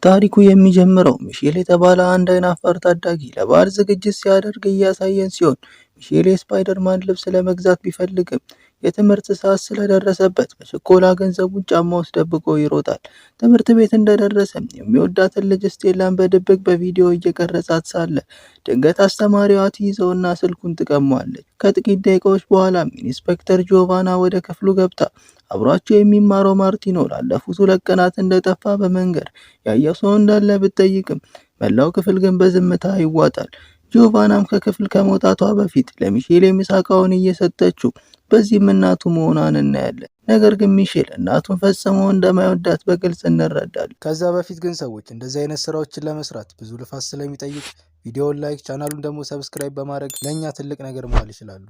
ታሪኩ የሚጀምረው ሚሼል የተባለ አንድ አይን አፋር ታዳጊ ለበዓል ዝግጅት ሲያደርግ እያሳየን ሲሆን ሚሼል የስፓይደርማን ልብስ ለመግዛት ቢፈልግም የትምህርት ሰዓት ስለደረሰበት በችኮላ ገንዘቡን ጫማ ውስጥ ደብቆ ይሮጣል። ትምህርት ቤት እንደደረሰም የሚወዳትን ልጅ ስቴላን በድብቅ በቪዲዮ እየቀረጻት ሳለ ድንገት አስተማሪዋ ትይዘውና ስልኩን ትቀማዋለች። ከጥቂት ደቂቃዎች በኋላም ኢንስፔክተር ጆቫና ወደ ክፍሉ ገብታ አብሯቸው የሚማረው ማርቲኖ ላለፉት 2 ቀናት እንደጠፋ በመንገር ያየው ሰው እንዳለ ብትጠይቅም መላው ክፍል ግን በዝምታ ይዋጣል። ጆቫናም ከክፍል ከመውጣቷ በፊት ለሚሼል የምሳቃውን እየሰጠችው በዚህም እናቱ መሆኗን እናያለን። ነገር ግን ሚሼል እናቱን ፈጽሞ እንደማይወዳት በግልጽ እንረዳለን። ከዛ በፊት ግን ሰዎች እንደዚህ አይነት ስራዎችን ለመስራት ብዙ ልፋት ስለሚጠይቅ ቪዲዮውን ላይክ፣ ቻናሉን ደግሞ ሰብስክራይብ በማድረግ ለኛ ትልቅ ነገር መዋል ይችላሉ።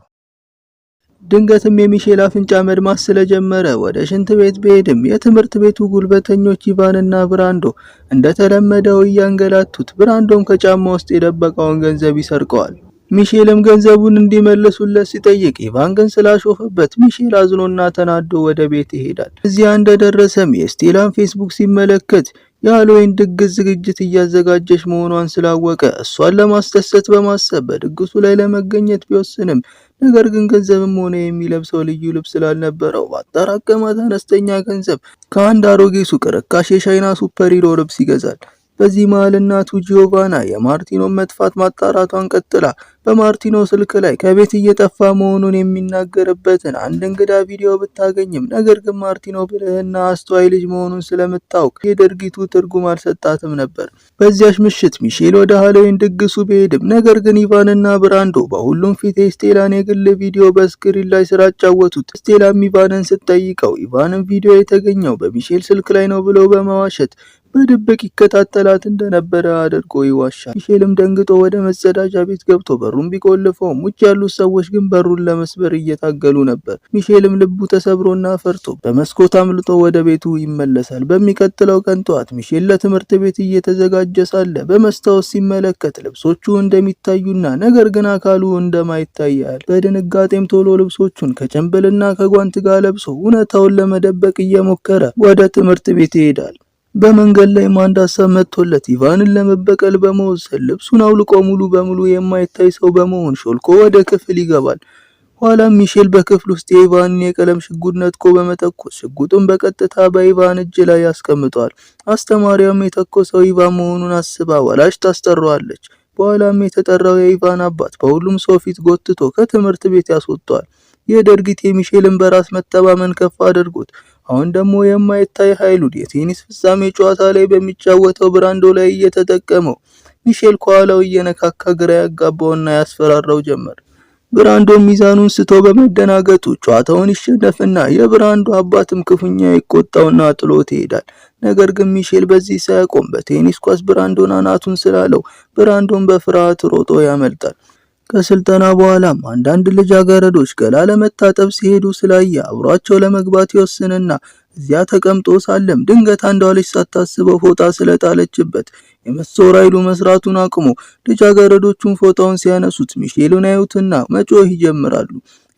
ድንገትም የሚሼል አፍንጫ መድማት ስለጀመረ ወደ ሽንት ቤት ቢሄድም የትምህርት ቤቱ ጉልበተኞች ኢቫንና ብራንዶ እንደተለመደው እያንገላቱት፣ ብራንዶም ከጫማ ውስጥ የደበቀውን ገንዘብ ይሰርቀዋል። ሚሼልም ገንዘቡን እንዲመልሱለት ሲጠይቅ ኢቫን ግን ስላሾፈበት ሚሼል አዝኖና ተናዶ ወደ ቤት ይሄዳል። እዚያ እንደደረሰም የስቴላን ፌስቡክ ሲመለከት የሃሎዊን ድግስ ዝግጅት እያዘጋጀች መሆኗን ስላወቀ እሷን ለማስደሰት በማሰብ በድግሱ ላይ ለመገኘት ቢወስንም ነገር ግን ገንዘብም ሆነ የሚለብሰው ልዩ ልብስ ስላልነበረው ባጠራቀማት አነስተኛ ገንዘብ ከአንድ አሮጌ ሱቅ ርካሽ የቻይና ሱፐር ሂሮ ልብስ ይገዛል። በዚህ መሃል እናቱ ጂዮቫና የማርቲኖን መጥፋት ማጣራቷን ቀጥላ በማርቲኖ ስልክ ላይ ከቤት እየጠፋ መሆኑን የሚናገርበትን አንድ እንግዳ ቪዲዮ ብታገኝም ነገር ግን ማርቲኖ ብልህና አስተዋይ ልጅ መሆኑን ስለምታውቅ የድርጊቱ ትርጉም አልሰጣትም ነበር። በዚያች ምሽት ሚሼል ወደ ሃሎዊን ድግሱ ቢሄድም ነገር ግን ኢቫንና ብራንዶ በሁሉም ፊት የስቴላን የግል ቪዲዮ በስክሪን ላይ ስላጫወቱት ስቴላም ኢቫንን ስትጠይቀው ኢቫንን ቪዲዮ የተገኘው በሚሼል ስልክ ላይ ነው ብሎ በመዋሸት በድብቅ ይከታተላት እንደነበረ አድርጎ ይዋሻል። ሚሼልም ደንግጦ ወደ መጸዳጃ ቤት ገብቶ በሩን ቢቆልፈውም ውጭ ያሉት ሰዎች ግን በሩን ለመስበር እየታገሉ ነበር። ሚሼልም ልቡ ተሰብሮና ፈርቶ በመስኮት አምልጦ ወደ ቤቱ ይመለሳል። በሚቀጥለው ቀን ጠዋት ሚሼል ለትምህርት ቤት እየተዘጋጀ ሳለ በመስታወት ሲመለከት ልብሶቹ እንደሚታዩና ነገር ግን አካሉ እንደማይታያል። በድንጋጤም ቶሎ ልብሶቹን ከጭንብልና ከጓንት ጋር ለብሶ እውነታውን ለመደበቅ እየሞከረ ወደ ትምህርት ቤት ይሄዳል። በመንገድ ላይ አንድ ሀሳብ መጥቶለት ኢቫንን ለመበቀል በመወሰን ልብሱን አውልቆ ሙሉ በሙሉ የማይታይ ሰው በመሆን ሾልኮ ወደ ክፍል ይገባል። ኋላም ሚሼል በክፍል ውስጥ የኢቫንን የቀለም ሽጉጥ ነጥቆ በመተኮስ ሽጉጡን በቀጥታ በኢቫን እጅ ላይ ያስቀምጧል። አስተማሪዋም የተኮሰው ኢቫን መሆኑን አስባ ወላጅ ታስጠራዋለች። በኋላም የተጠራው የኢቫን አባት በሁሉም ሰው ፊት ጎትቶ ከትምህርት ቤት ያስወጣዋል። ይህ ድርጊት የሚሼልን በራስ መተማመን ከፍ አድርጎት አሁን ደግሞ የማይታይ ኃይሉን የቴኒስ ፍጻሜ ጨዋታ ላይ በሚጫወተው ብራንዶ ላይ እየተጠቀመው ሚሼል ከኋላው እየነካካ ግራ ያጋባውና ያስፈራራው ጀመር። ብራንዶ ሚዛኑን ስቶ በመደናገጡ ጨዋታውን ይሸነፍና የብራንዶ አባትም ክፉኛ ይቆጣውና ጥሎት ይሄዳል። ነገር ግን ሚሼል በዚህ ሳይቆም በቴኒስ ኳስ ብራንዶን አናቱን ስላለው ብራንዶን በፍርሃት ሮጦ ያመልጣል። ከስልጠና በኋላም አንዳንድ ልጃገረዶች ገላ ለመታጠብ ሲሄዱ ስላየ አብሯቸው ለመግባት ይወስንና እዚያ ተቀምጦ ሳለም ድንገት አንዷ ልጅ ሳታስበው ፎጣ ስለጣለችበት የመሰወር ኃይሉ መስራቱን አቁሞ ልጃገረዶቹን ፎጣውን ሲያነሱት ሚሼልን ያዩትና መጮህ ይጀምራሉ።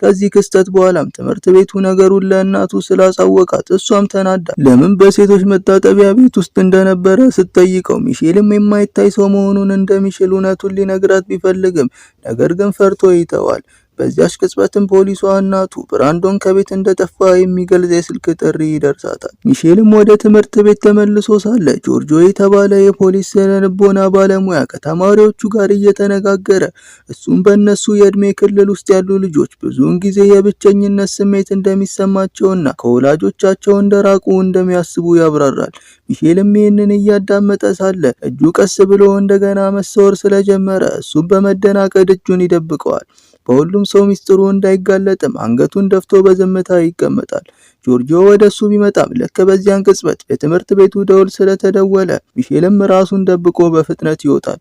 ከዚህ ክስተት በኋላም ትምህርት ቤቱ ነገሩን ለእናቱ ስላሳወቃት እሷም ተናዳ ለምን በሴቶች መታጠቢያ ቤት ውስጥ እንደነበረ ስትጠይቀው ሚሼልም የማይታይ ሰው መሆኑን እንደሚችል እውነቱን ሊነግራት ቢፈልግም ነገር ግን ፈርቶ ይተዋል። በዚያች ቅጽበትም ፖሊሷ እናቱ ብራንዶን ከቤት እንደጠፋ የሚገልጽ የስልክ ጥሪ ይደርሳታል። ሚሼልም ወደ ትምህርት ቤት ተመልሶ ሳለ ጆርጆ የተባለ የፖሊስ ስነ-ልቦና ባለሙያ ከተማሪዎቹ ጋር እየተነጋገረ እሱም በእነሱ የእድሜ ክልል ውስጥ ያሉ ልጆች ብዙውን ጊዜ የብቸኝነት ስሜት እንደሚሰማቸውና ከወላጆቻቸው እንደራቁ እንደሚያስቡ ያብራራል። ሚሼልም ይህንን እያዳመጠ ሳለ እጁ ቀስ ብሎ እንደገና መሰወር ስለጀመረ እሱም በመደናቀድ እጁን ይደብቀዋል። በሁሉም ሰው ሚስጥሩ እንዳይጋለጥም አንገቱን ደፍቶ በዝምታ ይቀመጣል። ጆርጂዮ ወደሱ ቢመጣም ልክ በዚያን ቅጽበት በትምህርት ቤቱ ደውል ስለተደወለ ሚሼልም ራሱን ደብቆ በፍጥነት ይወጣል።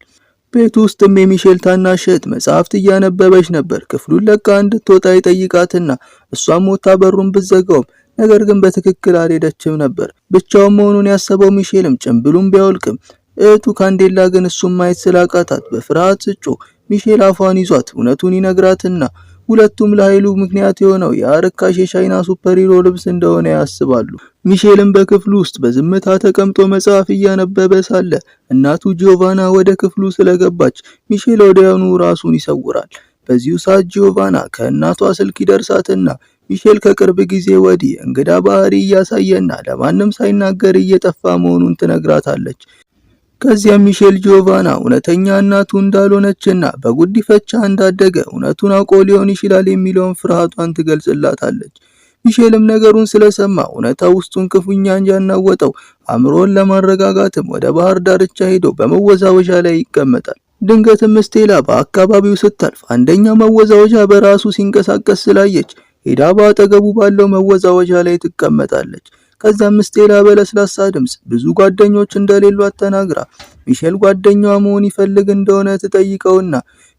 ቤቱ ውስጥም የሚሼል ታናሽ እህት መጽሐፍት እያነበበች ነበር። ክፍሉን ለቃ እንድትወጣ ይጠይቃትና እሷም ወጣ በሩን ብትዘጋውም ነገር ግን በትክክል አልሄደችም ነበር። ብቻውን መሆኑን ያሰበው ሚሼልም ጭንብሉን ቢያወልቅም እህቱ ካንዴላ ግን እሱን ማየት ስላቃታት በፍርሃት ስጮህ ሚሼል አፏን ይዟት እውነቱን ይነግራትና ሁለቱም ለኃይሉ ምክንያት የሆነው የርካሽ የቻይና ሱፐር ሂሮ ልብስ እንደሆነ ያስባሉ። ሚሼልም በክፍሉ ውስጥ በዝምታ ተቀምጦ መጽሐፍ እያነበበ ሳለ እናቱ ጂዮቫና ወደ ክፍሉ ስለገባች ሚሼል ወዲያውኑ ራሱን ይሰውራል። በዚሁ ሰዓት ጂዮቫና ከእናቷ ስልክ ይደርሳትና ሚሼል ከቅርብ ጊዜ ወዲህ እንግዳ ባህሪ እያሳየና ለማንም ሳይናገር እየጠፋ መሆኑን ትነግራታለች። ከዚያም ሚሼል ጂዮቫና እውነተኛ እናቱ እንዳልሆነችና በጉዲፈቻ እንዳደገ እውነቱን አውቆ ሊሆን ይችላል የሚለውን ፍርሃቷን ትገልጽላታለች። ሚሼልም ነገሩን ስለሰማ እውነታው ውስጡን ክፉኛ እንዳናወጠው አእምሮን ለማረጋጋትም ወደ ባህር ዳርቻ ሄዶ በመወዛወዣ ላይ ይቀመጣል። ድንገትም ስቴላ በአካባቢው ስታልፍ አንደኛው መወዛወዣ በራሱ ሲንቀሳቀስ ስላየች ሄዳ በአጠገቡ ባለው መወዛወዣ ላይ ትቀመጣለች። ከዛም ስቴላ በለስላሳ ድምጽ ብዙ ጓደኞች እንደሌሏት ተናግራ ሚሼል ጓደኛዋ መሆን ይፈልግ እንደሆነ ትጠይቀውና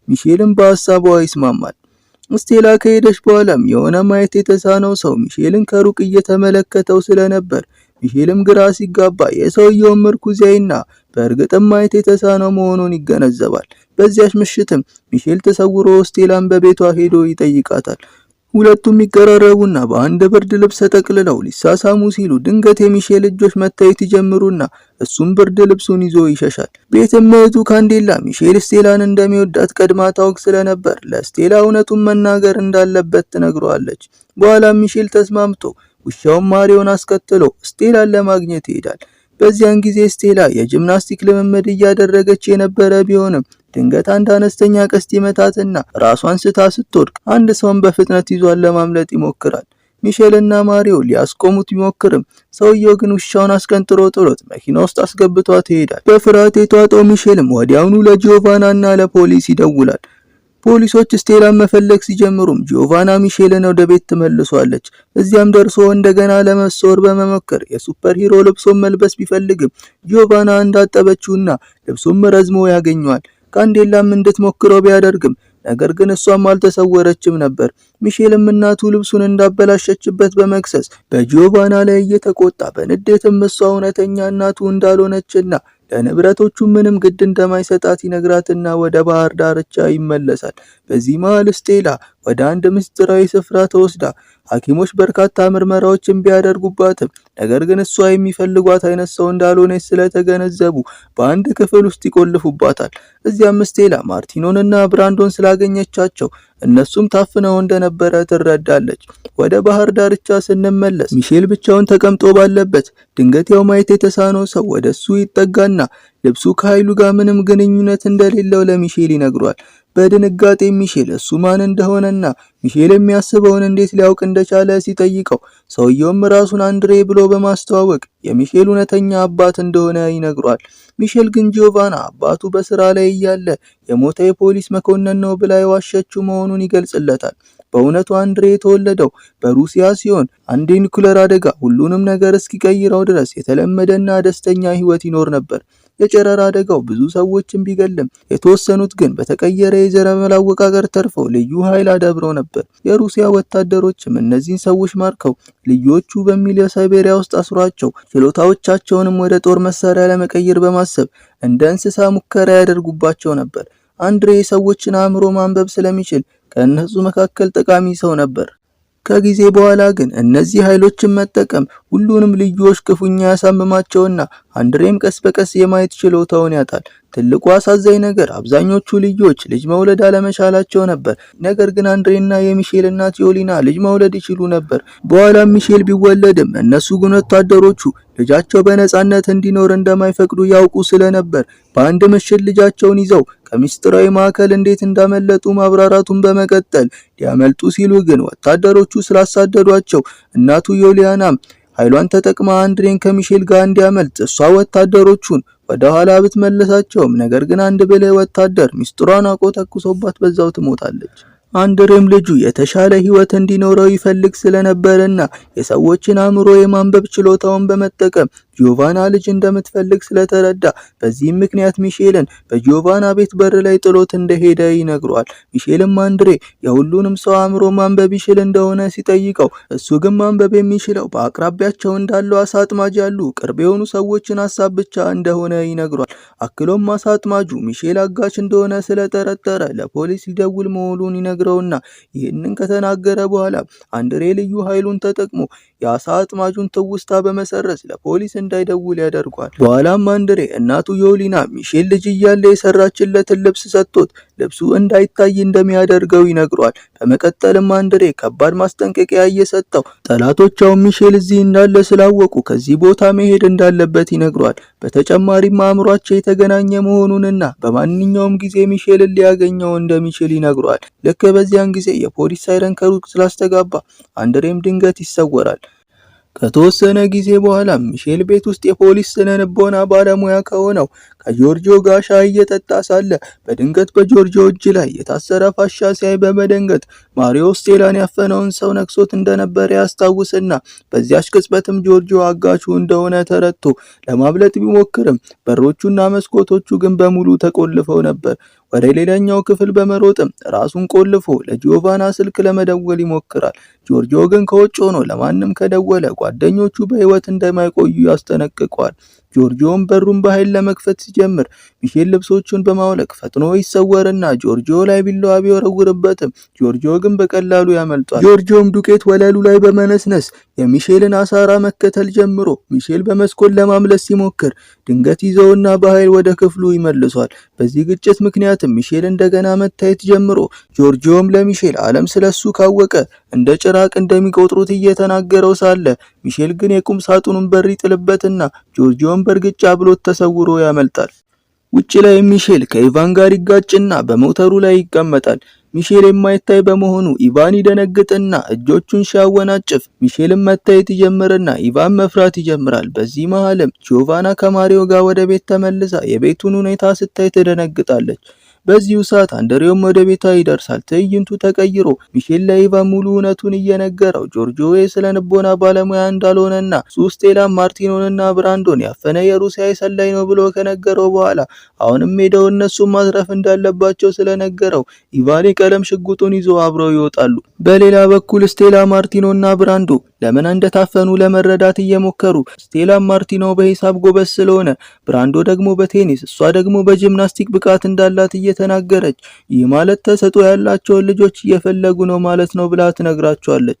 ሚሼልም በሐሳቧ ይስማማል። ስቴላ ከሄደች በኋላም የሆነ ማየት የተሳነው ሰው ሚሼልን ከሩቅ እየተመለከተው ስለነበር ሚሼልም ግራ ሲጋባ የሰውየውን ምርኩዝ ያይና በእርግጥም ማየት የተሳነው መሆኑን ይገነዘባል። በዚያች ምሽትም ሚሼል ተሰውሮ ስቴላን በቤቷ ሄዶ ይጠይቃታል። ሁለቱም ይቀራረቡና በአንድ ብርድ ልብስ ተጠቅልለው ሊሳሳሙ ሲሉ ድንገት የሚሼል እጆች መታየት ይጀምሩና እሱም ብርድ ልብሱን ይዞ ይሸሻል። ቤትም እህቱ ካንዴላ ሚሼል ስቴላን እንደሚወዳት ቀድማ ታውቅ ስለነበር ለስቴላ እውነቱን መናገር እንዳለበት ትነግረዋለች። በኋላም ሚሼል ተስማምቶ ውሻውን ማሪዮን አስከትሎ ስቴላን ለማግኘት ይሄዳል። በዚያን ጊዜ ስቴላ የጂምናስቲክ ልምምድ እያደረገች የነበረ ቢሆንም ድንገት አንድ አነስተኛ ቀስት ይመታትና ራሷን ስታ ስትወድቅ አንድ ሰውን በፍጥነት ይዟን ለማምለጥ ይሞክራል። ሚሼልና ማሪዮ ሊያስቆሙት ቢሞክርም ሰውየው ግን ውሻውን አስቀንጥሮ ጥሎት መኪና ውስጥ አስገብቷት ይሄዳል። በፍርሃት የተዋጠው ሚሼልም ወዲያውኑ ለጂዮቫናና ለፖሊስ ይደውላል። ፖሊሶች ስቴላን መፈለግ ሲጀምሩም ጂዮቫና ሚሼልን ወደ ቤት ትመልሷለች። እዚያም ደርሶ እንደገና ለመሰወር በመሞከር የሱፐር ሂሮ ልብሱን መልበስ ቢፈልግም ጂዮቫና እንዳጠበችውና ልብሱም ረዝሞ ያገኘዋል። ካንዴላም እንድትሞክረው ቢያደርግም ነገር ግን እሷም አልተሰወረችም ነበር። ሚሼልም እናቱ ልብሱን እንዳበላሸችበት በመክሰስ በጂዮቫና ላይ እየተቆጣ በንዴትም እሷ እውነተኛ እናቱ እንዳልሆነችና ለንብረቶቹ ምንም ግድ እንደማይሰጣት ይነግራትና ወደ ባህር ዳርቻ ይመለሳል። በዚህ መሃል ስቴላ ወደ አንድ ምስጢራዊ ስፍራ ተወስዳ ሐኪሞች በርካታ ምርመራዎችን ቢያደርጉባትም ነገር ግን እሷ የሚፈልጓት አይነት ሰው እንዳልሆነች ስለተገነዘቡ በአንድ ክፍል ውስጥ ይቆልፉባታል። እዚያም ስቴላ ማርቲኖንና ብራንዶን ስላገኘቻቸው እነሱም ታፍነው እንደነበረ ትረዳለች። ወደ ባህር ዳርቻ ስንመለስ ሚሼል ብቻውን ተቀምጦ ባለበት ድንገት ያው ማየት የተሳነው ሰው ወደሱ ይጠጋና ልብሱ ከኃይሉ ጋር ምንም ግንኙነት እንደሌለው ለሚሼል ይነግሯል። በድንጋጤ ሚሼል እሱ ማን እንደሆነና ሚሼል የሚያስበውን እንዴት ሊያውቅ እንደቻለ ሲጠይቀው ሰውየውም ራሱን አንድሬ ብሎ በማስተዋወቅ የሚሼል እውነተኛ አባት እንደሆነ ይነግሯል። ሚሼል ግን ጂዮቫና አባቱ በስራ ላይ እያለ የሞተ የፖሊስ መኮንን ነው ብላ የዋሸችው መሆኑን ይገልጽለታል። በእውነቱ አንድሬ የተወለደው በሩሲያ ሲሆን አንድ የኒኩለር አደጋ ሁሉንም ነገር እስኪቀይረው ድረስ የተለመደና ደስተኛ ህይወት ይኖር ነበር። የጨረራ አደጋው ብዙ ሰዎችን ቢገልም የተወሰኑት ግን በተቀየረ የዘረመል አወቃቀር ተርፈው ልዩ ኃይል አዳብረው ነበር። የሩሲያ ወታደሮችም እነዚህን ሰዎች ማርከው ልዩዎቹ በሚል የሳይቤሪያ ውስጥ አስሯቸው ችሎታዎቻቸውንም ወደ ጦር መሳሪያ ለመቀየር በማሰብ እንደ እንስሳ ሙከራ ያደርጉባቸው ነበር። አንድሬ ሰዎችን አእምሮ ማንበብ ስለሚችል ከእነሱ መካከል ጠቃሚ ሰው ነበር። ከጊዜ በኋላ ግን እነዚህ ኃይሎችን መጠቀም ሁሉንም ልዩዎች ክፉኛ ያሳምማቸውና አንድሬም ቀስ በቀስ የማየት ችሎታውን ያጣል። ትልቁ አሳዛኝ ነገር አብዛኞቹ ልዩዎች ልጅ መውለድ አለመቻላቸው ነበር። ነገር ግን አንድሬና የሚሼል እናት ዮሊና ልጅ መውለድ ይችሉ ነበር። በኋላም ሚሼል ቢወለድም እነሱ ግን ወታደሮቹ ልጃቸው በነጻነት እንዲኖር እንደማይፈቅዱ ያውቁ ስለነበር በአንድ ምሽት ልጃቸውን ይዘው ከምስጢራዊ ማዕከል እንዴት እንዳመለጡ ማብራራቱን በመቀጠል ሊያመልጡ ሲሉ ግን ወታደሮቹ ስላሳደዷቸው እናቱ ዮሊያናም ኃይሏን ተጠቅማ አንድሬን ከሚሼል ጋር እንዲያመልጥ እሷ ወታደሮቹን ወደ ኋላ ብትመለሳቸውም ነገር ግን አንድ ብልህ ወታደር ሚስጥሯን አውቆ ተኩሶባት በዛው ትሞታለች። አንድሬም ልጁ የተሻለ ህይወት እንዲኖረው ይፈልግ ስለነበርና የሰዎችን አእምሮ የማንበብ ችሎታውን በመጠቀም ጂዮቫና ልጅ እንደምትፈልግ ስለተረዳ በዚህም ምክንያት ሚሼልን በጂዮቫና ቤት በር ላይ ጥሎት እንደሄደ ይነግረዋል። ሚሼልም አንድሬ የሁሉንም ሰው አእምሮ ማንበብ ይችል እንደሆነ ሲጠይቀው እሱ ግን ማንበብ የሚችለው በአቅራቢያቸው እንዳለው አሳ አጥማጅ ያሉ ቅርብ የሆኑ ሰዎችን ሀሳብ ብቻ እንደሆነ ይነግረዋል። አክሎም አሳ አጥማጁ ሚሼል አጋች እንደሆነ ስለጠረጠረ ለፖሊስ ሊደውል መሆኑን ይነግረውና ይህንን ከተናገረ በኋላ አንድሬ ልዩ ኃይሉን ተጠቅሞ የአሳ አጥማጁን ትውስታ በመሰረዝ ለፖሊስ እንዳይደውል ያደርጓል። በኋላም አንድሬ እናቱ ዮሊና ሚሼል ልጅ እያለ የሰራችለትን ልብስ ሰጥቶት ልብሱ እንዳይታይ እንደሚያደርገው ይነግረዋል። በመቀጠልም አንድሬ ከባድ ማስጠንቀቂያ እየሰጠው ጠላቶቻው ሚሼል እዚህ እንዳለ ስላወቁ ከዚህ ቦታ መሄድ እንዳለበት ይነግረዋል። በተጨማሪም አእምሯቸው የተገናኘ መሆኑንና በማንኛውም ጊዜ ሚሼልን ሊያገኘው እንደሚችል ይነግረዋል። ልክ በዚያን ጊዜ የፖሊስ ሳይረን ከሩቅ ስላስተጋባ አንድሬም ድንገት ይሰወራል። ከተወሰነ ጊዜ በኋላ ሚሼል ቤት ውስጥ የፖሊስ ስነ-ልቦና ባለሙያ ከሆነው ከጆርጂዮ ጋር ሻይ እየጠጣ ሳለ በድንገት በጆርጂዮ እጅ ላይ የታሰረ ፋሻ ሲያይ በመደንገጥ ማሪዮ ስቴላን ያፈነውን ሰው ነክሶት እንደነበረ ያስታውስና በዚያች ቅጽበትም ጆርጂዮ አጋቹ እንደሆነ ተረድቶ ለማምለጥ ቢሞክርም በሮቹና መስኮቶቹ ግን በሙሉ ተቆልፈው ነበር። ወደ ሌላኛው ክፍል በመሮጥም ራሱን ቆልፎ ለጂዮቫና ስልክ ለመደወል ይሞክራል። ጆርጂዮ ግን ከውጭ ሆኖ ለማንም ከደወለ ጓደኞቹ በህይወት እንደማይቆዩ ያስጠነቅቀዋል። ጆርጂዮም በሩን በኃይል ለመክፈት ሲጀምር ሚሼል ልብሶቹን በማውለቅ ፈጥኖ ይሰወርና ጆርጂዮ ላይ ቢላዋ ቢወረውርበትም ጆርጂዮ ግን በቀላሉ ያመልጣል። ጆርጂዮም ዱቄት ወለሉ ላይ በመነስነስ የሚሼልን አሳራ መከተል ጀምሮ ሚሼል በመስኮት ለማምለጥ ሲሞክር ድንገት ይዘውና በኃይል ወደ ክፍሉ ይመልሷል። በዚህ ግጭት ምክንያትም ሚሼል እንደገና መታየት ጀምሮ ጆርጂዮም ለሚሼል ዓለም ስለሱ ካወቀ እንደ ጭራቅ እንደሚቆጥሩት እየተናገረው ሳለ ሚሼል ግን የቁም ሳጥኑን በር ይጥልበትና ጆርጂዮን በእርግጫ ብሎት ተሰውሮ ያመልጣል። ውጭ ላይ ሚሼል ከኢቫን ጋር ይጋጭና በሞተሩ ላይ ይቀመጣል። ሚሼል የማይታይ በመሆኑ ኢቫን ይደነግጥና እጆቹን ሲያወናጭፍ ሚሼልም መታየት ይጀምርና ኢቫን መፍራት ይጀምራል። በዚህ መሃልም ጂዮቫና ከማሪዮ ጋር ወደ ቤት ተመልሳ የቤቱን ሁኔታ ስታይ ትደነግጣለች። በዚሁ ሰዓት አንድሬውም ወደ ቤቷ ይደርሳል። ትዕይንቱ ተቀይሮ ሚሼል ለኢቫን ሙሉ እውነቱን እየነገረው ጆርጂዮ የስነ-ልቦና ባለሙያ እንዳልሆነና ስቴላ ማርቲኖንና ብራንዶን ያፈነ የሩሲያ ሰላይ ነው ብሎ ከነገረው በኋላ አሁንም ሄደው እነሱን ማዝረፍ እንዳለባቸው ስለነገረው ኢቫን የቀለም ሽጉጡን ይዞ አብረው ይወጣሉ። በሌላ በኩል ስቴላ ማርቲኖና ብራንዶ ለምን እንደታፈኑ ለመረዳት እየሞከሩ ስቴላ ማርቲኖ በሂሳብ ጎበዝ ስለሆነ ብራንዶ ደግሞ በቴኒስ እሷ ደግሞ በጂምናስቲክ ብቃት እንዳላት እየተናገረች ይህ ማለት ተሰጥኦ ያላቸውን ልጆች እየፈለጉ ነው ማለት ነው ብላ ትነግራቸዋለች።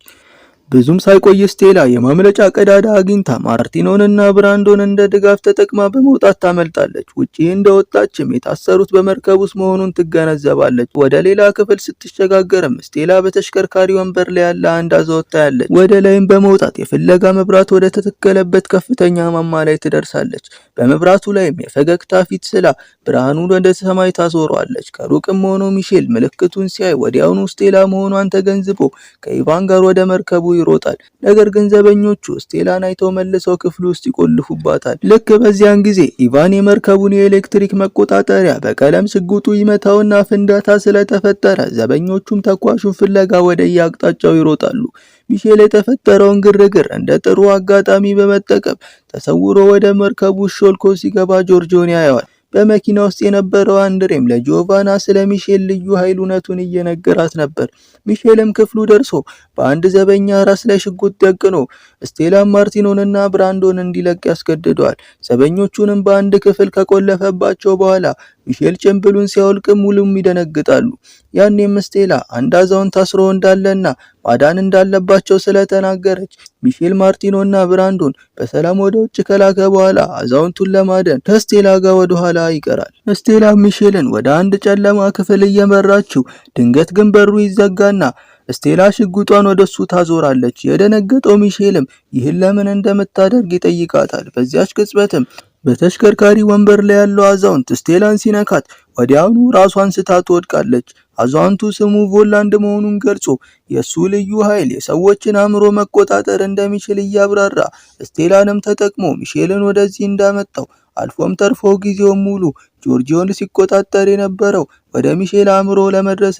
ብዙም ሳይቆይ ስቴላ የማምለጫ ቀዳዳ አግኝታ ማርቲኖንና ብራንዶን እንደ ድጋፍ ተጠቅማ በመውጣት ታመልጣለች። ውጪ እንደወጣችም የታሰሩት በመርከብ ውስጥ መሆኑን ትገነዘባለች። ወደ ሌላ ክፍል ስትሸጋገርም ስቴላ በተሽከርካሪ ወንበር ላይ ያለ አንድ አዛውንት ታያለች። ወደ ላይም በመውጣት የፍለጋ መብራት ወደ ተተከለበት ከፍተኛ ማማ ላይ ትደርሳለች። በመብራቱ ላይም የፈገግታ ፊት ስላ ብርሃኑን ወደ ሰማይ ታዞረዋለች። ከሩቅም ሆኖ ሚሼል ምልክቱን ሲያይ ወዲያውኑ ስቴላ መሆኗን ተገንዝቦ ከኢቫን ጋር ወደ መርከቡ ይሮጣል። ነገር ግን ዘበኞቹ ስቴላን አይተው መልሰው ክፍሉ ውስጥ ይቆልፉባታል። ልክ በዚያን ጊዜ ኢቫን የመርከቡን የኤሌክትሪክ መቆጣጠሪያ በቀለም ሽጉጡ ይመታውና ፍንዳታ ስለተፈጠረ ዘበኞቹም ተኳሹን ፍለጋ ወደ የአቅጣጫው ይሮጣሉ። ሚሼል የተፈጠረውን ግርግር እንደ ጥሩ አጋጣሚ በመጠቀም ተሰውሮ ወደ መርከቡ ሾልኮ ሲገባ ጆርጂዮን ያየዋል። በመኪና ውስጥ የነበረው አንድሬም ለጂዮቫና ስለ ሚሼል ልዩ ኃይል እውነቱን እየነገራት ነበር። ሚሼልም ክፍሉ ደርሶ በአንድ ዘበኛ ራስ ላይ ሽጉጥ ደቅኖ ስቴላ ማርቲኖንና ብራንዶን እንዲለቅ ያስገድደዋል። ዘበኞቹንም በአንድ ክፍል ከቆለፈባቸው በኋላ ሚሼል ጭንብሉን ሲያወልቅ ሙሉም ይደነግጣሉ። ያኔም ስቴላ አንድ አዛውንት ታስሮ እንዳለና ማዳን እንዳለባቸው ስለተናገረች ሚሼል ማርቲኖና ብራንዶን በሰላም ወደ ውጭ ከላከ በኋላ አዛውንቱን ለማዳን ከስቴላ ጋር ወደ ኋላ ይቀራል። ስቴላ ሚሼልን ወደ አንድ ጨለማ ክፍል እየመራችው ድንገት ግን በሩ ይዘጋና ስቴላ ሽጉጧን ወደሱ ታዞራለች። የደነገጠው ሚሼልም ይህን ለምን እንደምታደርግ ይጠይቃታል። በዚያች ቅጽበትም በተሽከርካሪ ወንበር ላይ ያለው አዛውንት ስቴላን ሲነካት ወዲያውኑ ራሷን ስታ ትወድቃለች። አዛውንቱ ስሙ ቮላንድ መሆኑን ገልጾ የሱ ልዩ ኃይል የሰዎችን አእምሮ መቆጣጠር እንደሚችል እያብራራ ስቴላንም ተጠቅሞ ሚሼልን ወደዚህ እንዳመጣው አልፎም ተርፎ ጊዜውን ሙሉ ጆርጂዮን ሲቆጣጠር የነበረው ወደ ሚሼል አእምሮ ለመድረስ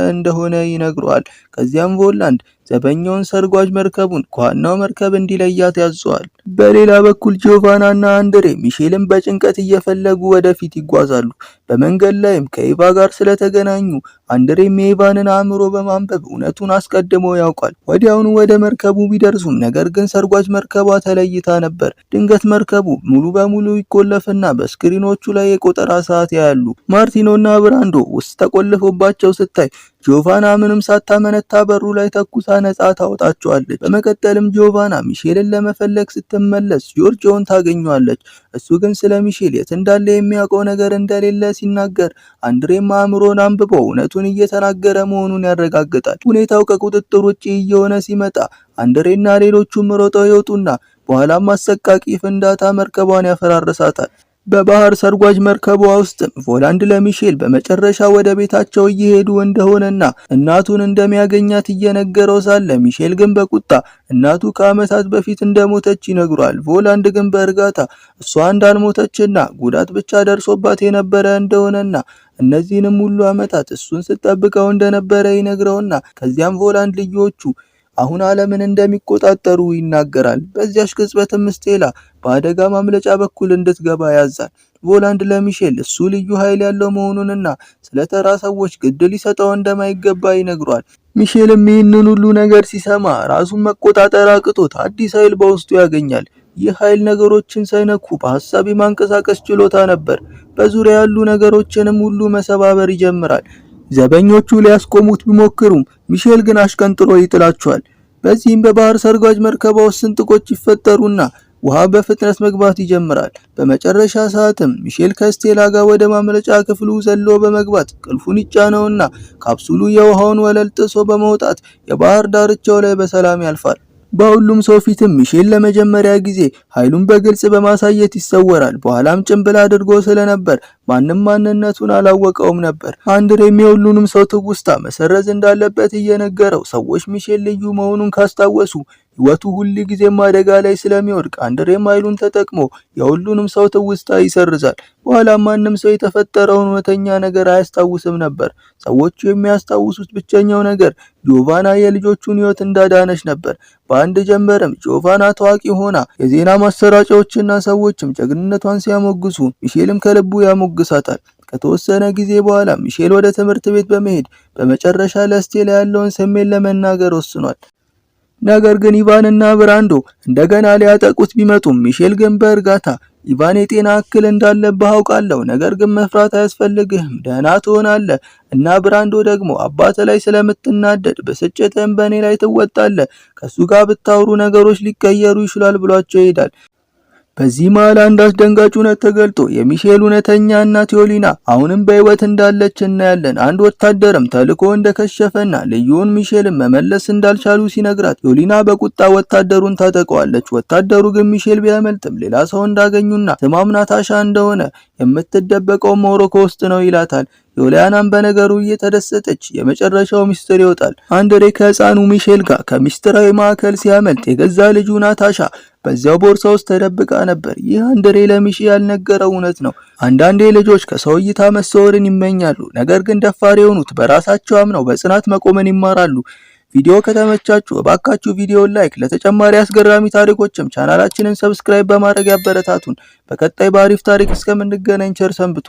እንደሆነ ይነግረዋል። ከዚያም ቮላንድ ዘበኛውን ሰርጓጅ መርከቡን ከዋናው መርከብ እንዲለያት ያዘዋል። በሌላ በኩል ጂዮቫና እና አንድሬ ሚሼልን በጭንቀት እየፈለጉ ወደፊት ይጓዛሉ። በመንገድ ላይም ከኢቫ ጋር ስለተገናኙ አንድሬም የኢቫንን አእምሮ በማንበብ እውነቱን አስቀድሞ ያውቃል። ወዲያውኑ ወደ መርከቡ ቢደርሱም ነገር ግን ሰርጓጅ መርከቧ ተለይታ ነበር። ድንገት መርከቡ ሙሉ በሙሉ ይቆለፍና በስክሪኖቹ ላይ የቆጠራ ሰዓት ያያሉ። ማርቲኖና ብራንዶ ውስጥ ተቆልፎባቸው ስታይ ጂዮቫና ምንም ሳታመነታ በሩ ላይ ተኩሳ ነጻ ታወጣቸዋለች። በመቀጠልም ጂዮቫና ሚሼልን ለመፈለግ ስትመለስ ጆርጂዮን ታገኘዋለች። እሱ ግን ስለ ሚሼል የት እንዳለ የሚያውቀው ነገር እንደሌለ ሲናገር አንድሬም አእምሮን አንብቦ እውነቱን እየተናገረ መሆኑን ያረጋግጣል። ሁኔታው ከቁጥጥር ውጪ እየሆነ ሲመጣ አንድሬና ሌሎቹም ሮጠው ይወጡና በኋላም አሰቃቂ ፍንዳታ መርከቧን ያፈራርሳታል። በባህር ሰርጓጅ መርከቧ ውስጥም ቮላንድ ለሚሼል በመጨረሻ ወደ ቤታቸው እየሄዱ እንደሆነና እናቱን እንደሚያገኛት እየነገረው ሳለ ሚሼል ግን በቁጣ እናቱ ከዓመታት በፊት እንደሞተች ይነግሯል። ቮላንድ ግን በእርጋታ እሷ እንዳልሞተችና ጉዳት ብቻ ደርሶባት የነበረ እንደሆነና እነዚህንም ሁሉ ዓመታት እሱን ስትጠብቀው እንደነበረ ይነግረውና ከዚያም ቮላንድ ልጆቹ አሁን ዓለምን እንደሚቆጣጠሩ ይናገራል። በዚያች ቅጽበትም ስቴላ በአደጋ ማምለጫ በኩል እንድትገባ ያዛል። ቮላንድ ለሚሼል እሱ ልዩ ኃይል ያለው መሆኑንና ስለተራ ሰዎች ግድ ሊሰጠው እንደማይገባ ይነግሯል። ሚሼልም ይህንን ሁሉ ነገር ሲሰማ ራሱን መቆጣጠር አቅቶት አዲስ ኃይል በውስጡ ያገኛል። ይህ ኃይል ነገሮችን ሳይነኩ በሐሳብ የማንቀሳቀስ ችሎታ ነበር። በዙሪያ ያሉ ነገሮችንም ሁሉ መሰባበር ይጀምራል። ዘበኞቹ ሊያስቆሙት ቢሞክሩም ሚሼል ግን አሽቀንጥሮ ይጥላቸዋል። በዚህም በባህር ሰርጓጅ መርከቧ ውስጥ ስንጥቆች ይፈጠሩና ውሃ በፍጥነት መግባት ይጀምራል። በመጨረሻ ሰዓትም ሚሼል ከስቴላ ጋር ወደ ማምለጫ ክፍሉ ዘሎ በመግባት ቁልፉን ይጫነውና ካፕሱሉ የውሃውን ወለል ጥሶ በመውጣት የባህር ዳርቻው ላይ በሰላም ያልፋል። በሁሉም ሰው ፊትም ሚሼል ለመጀመሪያ ጊዜ ኃይሉን በግልጽ በማሳየት ይሰወራል። በኋላም ጭንብል አድርጎ ስለነበር ማንም ማንነቱን አላወቀውም ነበር። አንድሬም የሁሉንም ሰው ትውስታ መሰረዝ እንዳለበት እየነገረው ሰዎች ሚሼል ልዩ መሆኑን ካስታወሱ ህይወቱ ሁሉ ጊዜም አደጋ ላይ ስለሚወድቅ አንድሬም ኃይሉን ተጠቅሞ የሁሉንም ሰው ትውስታ ይሰርዛል። በኋላ ማንም ሰው የተፈጠረውን እውነተኛ ነገር አያስታውስም ነበር። ሰዎቹ የሚያስታውሱት ብቸኛው ነገር ጂዮቫና የልጆቹን ህይወት እንዳዳነች ነበር። በአንድ ጀንበርም ጂዮቫና ታዋቂ ሆና የዜና ማሰራጫዎችና ሰዎችም ጀግንነቷን ሲያሞግሱ ሚሼልም ከልቡ ያሞግሳታል። ከተወሰነ ጊዜ በኋላ ሚሼል ወደ ትምህርት ቤት በመሄድ በመጨረሻ ለስቴላ ያለውን ስሜት ለመናገር ወስኗል። ነገር ግን ኢቫንና ብራንዶ እንደገና ሊያጠቁት ቢመጡም ሚሼል ግን በእርጋታ ኢቫን የጤና እክል እንዳለብህ አውቃለሁ፣ ነገር ግን መፍራት አያስፈልግህም፣ ደህና ትሆናለህ እና ብራንዶ ደግሞ አባት ላይ ስለምትናደድ ብስጭትህን በእኔ ላይ ትወጣለህ፣ ከሱ ጋር ብታወሩ ነገሮች ሊቀየሩ ይችላል ብሏቸው ይሄዳል። በዚህ መሃል አንድ አስደንጋጭ እውነት ተገልጦ የሚሼል እውነተኛ እናት ዮሊና አሁንም በህይወት እንዳለች እናያለን። አንድ ወታደርም ተልኮ እንደከሸፈና ልዩውን ሚሼልን መመለስ እንዳልቻሉ ሲነግራት ዮሊና በቁጣ ወታደሩን ታጠቀዋለች። ወታደሩ ግን ሚሼል ቢያመልጥም ሌላ ሰው እንዳገኙና ስሟም ናታሻ እንደሆነ የምትደበቀው ሞሮኮ ውስጥ ነው ይላታል። ዮሊያናም በነገሩ እየተደሰተች የመጨረሻው ሚስጥር ይወጣል። አንድሬ ከህፃኑ ሚሼል ጋር ከሚስጥራዊ ማዕከል ሲያመልጥ የገዛ ልጁ ናታሻ በዚያው ቦርሳ ውስጥ ተደብቃ ነበር። ይህ አንድሬ ለሚሼ ያልነገረው እውነት ነው። አንዳንዴ ልጆች ከሰው እይታ መሰወርን ይመኛሉ፣ ነገር ግን ደፋር የሆኑት በራሳቸው አምነው በጽናት መቆምን ይማራሉ። ቪዲዮ ከተመቻችሁ እባካችሁ ቪዲዮውን ላይክ፣ ለተጨማሪ አስገራሚ ታሪኮችም ቻናላችንን ሰብስክራይብ በማድረግ ያበረታቱን። በቀጣይ በአሪፍ ታሪክ እስከምንገናኝ ቸር ሰንብቱ።